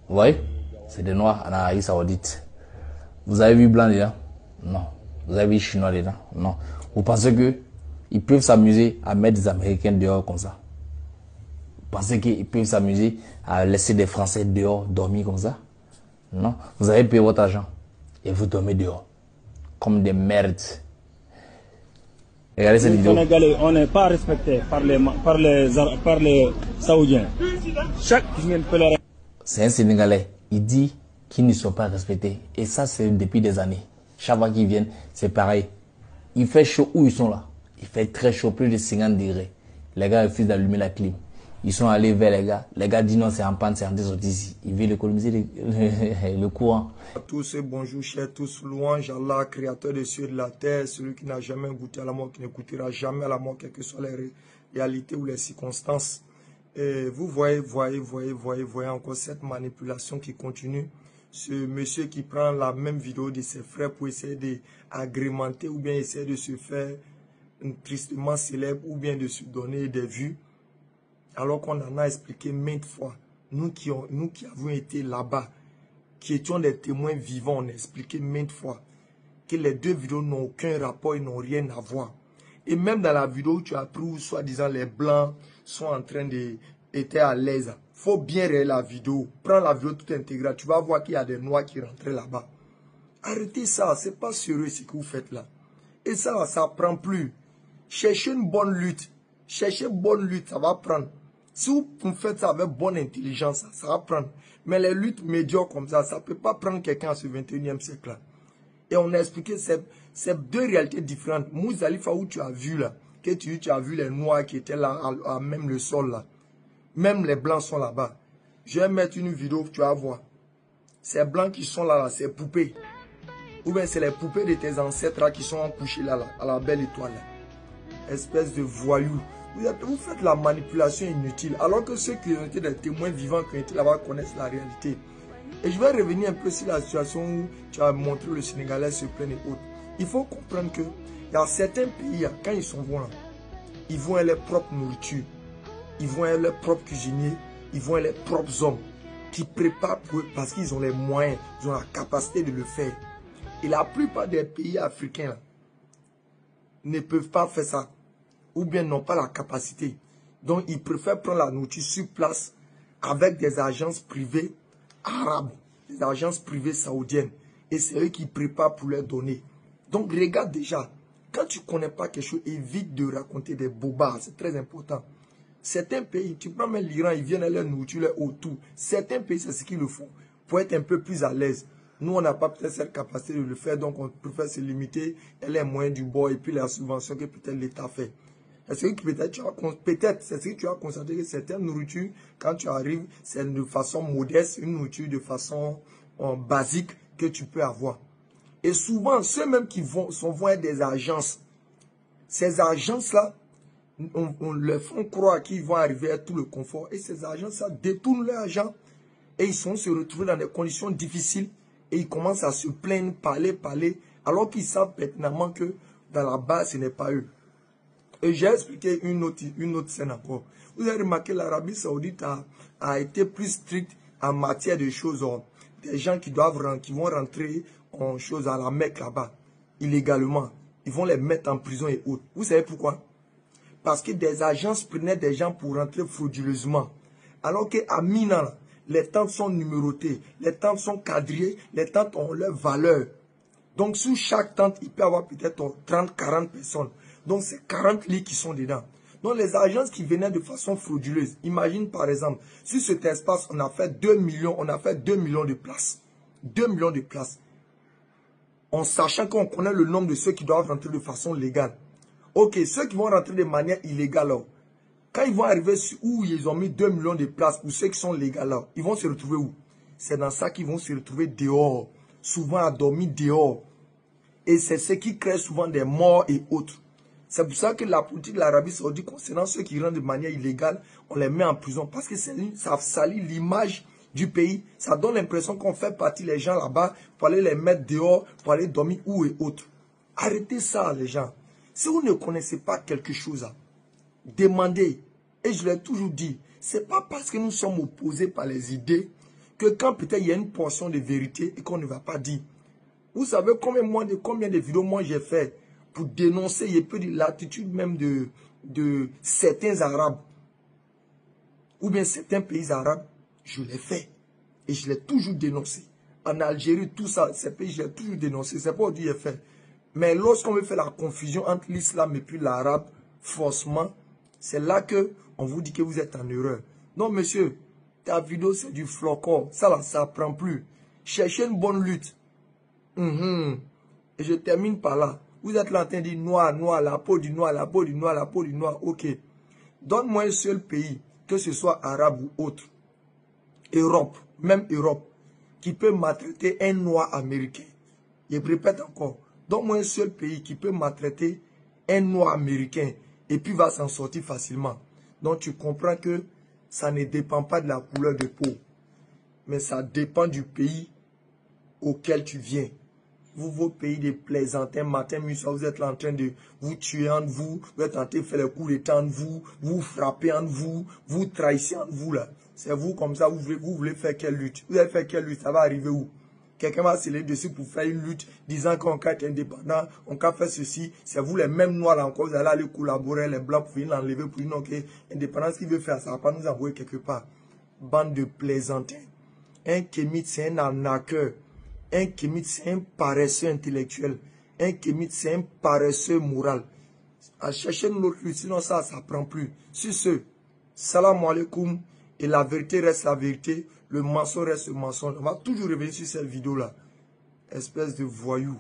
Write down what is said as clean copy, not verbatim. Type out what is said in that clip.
Vous voyez? C'est des noirs en Arabie Saoudite. Vous avez vu blanc dedans? Non. Vous avez vu chinois dedans? Non. Vous pensez que ils peuvent s'amuser à mettre des Américains dehors comme ça? Vous pensez qu'ils peuvent s'amuser à laisser des Français dehors dormir comme ça? Non. Vous avez payé votre argent et vous dormez dehors. Comme des merdes. Regardez cette vidéo. Sénégalais, on n'est pas respecté par les Saoudiens. Chaque pèlerin. C'est un Sénégalais. Il dit qu'ils ne sont pas respectés. Et ça, c'est depuis des années. Chaque fois qu'ils viennent, c'est pareil. Il fait chaud où ils sont là. Il fait très chaud, plus de 50 degrés. Les gars refusent d'allumer la clim. Ils sont allés vers les gars. Les gars disent non, c'est en panne, c'est en dessous ici. Ils veulent économiser le courant. À tous et bonjour, chers tous, louange à Allah, créateur des cieux et de la terre, celui qui n'a jamais goûté à la mort, qui ne goûtera jamais à la mort, quelles que soient les réalités ou les circonstances. Et vous voyez encore cette manipulation qui continue. Ce monsieur qui prend la même vidéo de ses frères pour essayer d'agrémenter ou bien essayer de se faire tristement célèbre ou bien de se donner des vues. Alors qu'on en a expliqué maintes fois, nous qui avons été là-bas, qui étions des témoins vivants, on a expliqué maintes fois que les deux vidéos n'ont aucun rapport, ils n'ont rien à voir. Et même dans la vidéo où tu as pris, soi-disant les blancs sont en train d'être à l'aise. Il faut bien regarder la vidéo. Prends la vidéo toute intégrale. Tu vas voir qu'il y a des noirs qui rentraient là-bas. Arrêtez ça, c'est pas sérieux ce que vous faites là. Et ça, ça prend plus. Cherchez une bonne lutte. Cherchez une bonne lutte, ça va prendre. Si vous faites ça avec bonne intelligence, ça va prendre. Mais les luttes médiocres comme ça ne peut pas prendre quelqu'un à ce 21e siècle-là. Et on a expliqué ces deux réalités différentes. Mouzalifa, où tu as vu là, que tu as vu les noirs qui étaient là, à même le sol là. Même les blancs sont là-bas. Je vais mettre une vidéo, tu vas voir. Ces blancs qui sont là, c'est poupées. Ou bien c'est les poupées de tes ancêtres là, qui sont couchées là, à la belle étoile là. Espèce de voyous. Vous faites la manipulation inutile, alors que ceux qui ont été des témoins vivants qui ont été là-bas connaissent la réalité. Et je vais revenir un peu sur la situation où tu as montré le Sénégalais se plaindre et autres. Il faut comprendre que il y a certains pays, quand ils sont là, ils vont à leur propre nourriture, ils vont à leurs propres cuisiniers, ils vont à leurs propres hommes qui préparent pour eux parce qu'ils ont les moyens, ils ont la capacité de le faire. Et la plupart des pays africains là, ne peuvent pas faire ça. Ou bien n'ont pas la capacité. Donc, ils préfèrent prendre la nourriture sur place avec des agences privées arabes, des agences privées saoudiennes. Et c'est eux qui préparent pour leur donner. Donc, regarde déjà. Quand tu ne connais pas quelque chose, évite de raconter des bobards. C'est très important. Certains pays, tu prends même l'Iran, ils viennent à leur nourriture, leur autour. Certains pays, c'est ce qu'ils le font. Pour être un peu plus à l'aise. Nous, on n'a pas peut-être cette capacité de le faire. Donc, on préfère se limiter à les moyens du bord et puis la subvention que peut-être l'État fait. Est-ce que peut-être, c'est ce que tu as constaté que certaines nourritures, quand tu arrives, c'est de façon modeste, une nourriture de façon basique que tu peux avoir. Et souvent, ceux même qui vont être des agences, ces agences-là, on leur fait croire qu'ils vont arriver à tout le confort. Et ces agences-là détournent leur argent et ils sont se retrouver dans des conditions difficiles et ils commencent à se plaindre, parler, alors qu'ils savent pertinemment que dans la base, ce n'est pas eux. Et j'ai expliqué une autre scène encore. Vous avez remarqué que l'Arabie Saoudite a été plus stricte en matière de choses. Des gens qui vont rentrer en choses à la Mecque là-bas, illégalement. Ils vont les mettre en prison et autres. Vous savez pourquoi? Parce que des agences prenaient des gens pour rentrer frauduleusement. Alors qu'à Mina, les tentes sont numérotées, les tentes sont quadrillées, les tentes ont leur valeur. Donc sous chaque tente, il peut y avoir peut-être 30-40 personnes. Donc, c'est 40 lits qui sont dedans. Donc, les agences qui venaient de façon frauduleuse. Imagine, par exemple, sur cet espace, on a fait 2 millions, de places. 2 millions de places. En sachant qu'on connaît le nombre de ceux qui doivent rentrer de façon légale. Ok, ceux qui vont rentrer de manière illégale, là, quand ils vont arriver où ils ont mis 2 millions de places pour ceux qui sont légaux, là, ils vont se retrouver où? C'est dans ça qu'ils vont se retrouver dehors. Souvent à dormir dehors. Et c'est ce qui crée souvent des morts et autres. C'est pour ça que la politique de l'Arabie Saoudite concernant ceux qui rentrent de manière illégale, on les met en prison. Parce que ça salit l'image du pays. Ça donne l'impression qu'on fait partie les gens là-bas pour aller les mettre dehors, pour aller dormir où et autres. Arrêtez ça, les gens. Si vous ne connaissez pas quelque chose, demandez. Et je l'ai toujours dit, c'est pas parce que nous sommes opposés par les idées que quand peut-être il y a une portion de vérité et qu'on ne va pas dire. Vous savez combien de vidéos moi j'ai fait pour dénoncer un peu de l'attitude même de certains Arabes ou bien certains pays arabes. Je l'ai fait et je l'ai toujours dénoncé. En Algérie, tout ça, ces pays, je l'ai toujours dénoncé. C'est pas du fait. Mais lorsqu'on veut faire la confusion entre l'islam et puis l'arabe, forcément, c'est là que on vous dit que vous êtes en erreur. Non, monsieur, ta vidéo, c'est du flocon. Ça, là, ça prend plus. Cherchez une bonne lutte. Et je termine par là. Vous êtes là en train de dire noir, noir, la peau du noir, la peau du noir, la peau du noir. Ok. Donne-moi un seul pays, que ce soit arabe ou autre, Europe, même Europe, qui peut maltraiter un noir américain. Je répète encore. Donne-moi un seul pays qui peut maltraiter un noir américain et puis va s'en sortir facilement. Donc tu comprends que ça ne dépend pas de la couleur de peau, mais ça dépend du pays auquel tu viens. Vous, vos pays de plaisantins, matin, midi, vous êtes là en train de vous tuer entre vous, vous êtes en train de faire les coups d'état entre vous, vous frappez entre vous, vous trahissez entre vous là. C'est vous comme ça, vous voulez faire quelle lutte? Vous allez faire quelle lutte? Ça va arriver où? Quelqu'un va se lever dessus pour faire une lutte, disant qu'on peut être indépendant, on peut faire ceci. C'est vous les mêmes noirs là encore, vous allez aller collaborer, les blancs pour venir l'enlever, pour dire ok, indépendance qu'il veut faire, ça ne va pas nous envoyer quelque part. Bande de plaisantins. Un kémite, c'est un arnaqueur. Un kémite, c'est un paresseux intellectuel. Un kémite, c'est un paresseux moral. À chercher une autre lutte, sinon ça ne prend plus. Sur ce, salam alaikum. Et la vérité reste la vérité. Le mensonge reste le mensonge. On va toujours revenir sur cette vidéo-là. Espèce de voyou.